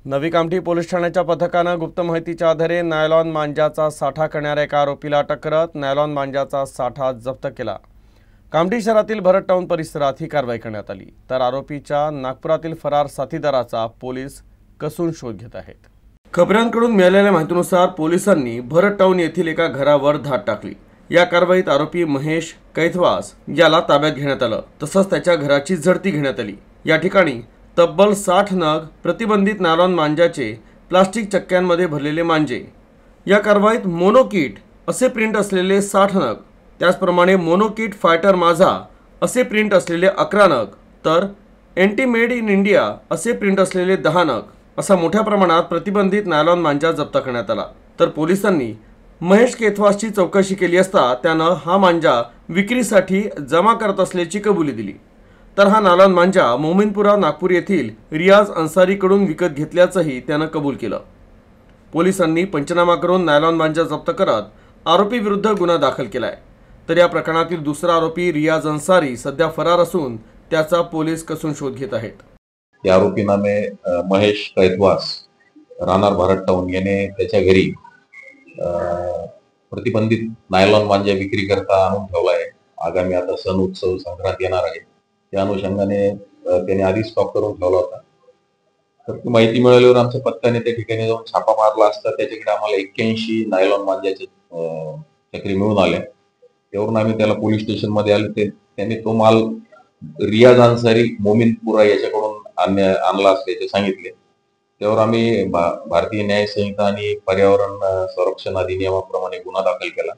नवी कामठी पोलीस ठाण्याच्या पथकानं गुप्त माहितीच्या आधारे नायलॉन मांजाचा साठा करणाऱ्या एका आरोपीला अटक करत नायलॉन मांजाचा साठा जप्त केला। कामठी शहरातील भरत टाउन परिसरात ही कारवाई करण्यात आली। तर आरोपीच्या नागपुरातील फरार साथीदाराचा पोलीस कसून शोध घेत आहेत। खबरांकडून मिळालेल्या माहितीनुसार पोलिसांनी भरत टाउन येथील एका घरावर धाड टाकली। या कारवाईत आरोपी महेश कैथवास याला ताब्यात घेण्यात आलं, तसंच त्याच्या घराची झडती घेण्यात आली। या ठिकाणी तब्बल 60 नग प्रतिबंधित नायलॉन मांजाचे प्लास्टिक चक्क्यांमध्ये भरलेले मांजे, या कारवाईत मोनोकिट असे प्रिंट असलेले 60 नग, त्याचप्रमाणे मोनोकिट फायटर माझा असे प्रिंट असलेले 11 नग, तर एंटी मेड इन इंडिया असे प्रिंट असलेले 10 नग असा मोठ्या प्रमाणात प्रतिबंधित नायलॉन मांजा जप्त करण्यात आला। तर पोलिसांनी महेश कैथवासची चौकशी केली असता त्यानं हा मांजा विक्रीसाठी जमा करत असल्याची कबुली दिली। तर हा नायलॉन मांजा मोमिनपुरा नागपूर येथील रियाज अन्सारीकडून विकत घेतल्याचंही त्यानं कबूल केलं। पोलिसांनी पंचनामा करून नायलॉन मांजा जप्त करत आरोपी विरुद्ध गुन्हा दाखल केलाय। तर या प्रकरणातील दुसरा आरोपी रियाज अन्सारी सध्या फरार असून त्याचा पोलीस कसून शोध घेत आहेत। या आरोपी नामे महेश कैथवास राहणार भारत टाउन याने त्याच्या घरी प्रतिबंधित नायलॉन मांजा विक्री करता आणून ठेवला आहे। आगामी आता सण उत्सव संक्रांत येणार आहे, त्या अनुषंगाने त्याने आधी स्टॉक करून ठेवला होता। तर ती माहिती मिळाल्यावर आमच्या पथकाने त्या ठिकाणी जाऊन छापा मारला असता त्याच्याकडे आम्हाला 81 नायलॉन मांजाचे चक्री मिळून आल्या। त्यावरून आम्ही त्याला पोलीस स्टेशन मध्ये आले, त्यांनी तो माल रियाज अन्सारी मोमिनपुरा याच्याकडून आणला असल्याचे सांगितले। त्यावर आम्ही भारतीय न्याय संहिता आणि पर्यावरण संरक्षण अधिनियमाप्रमाणे गुन्हा दाखल केला।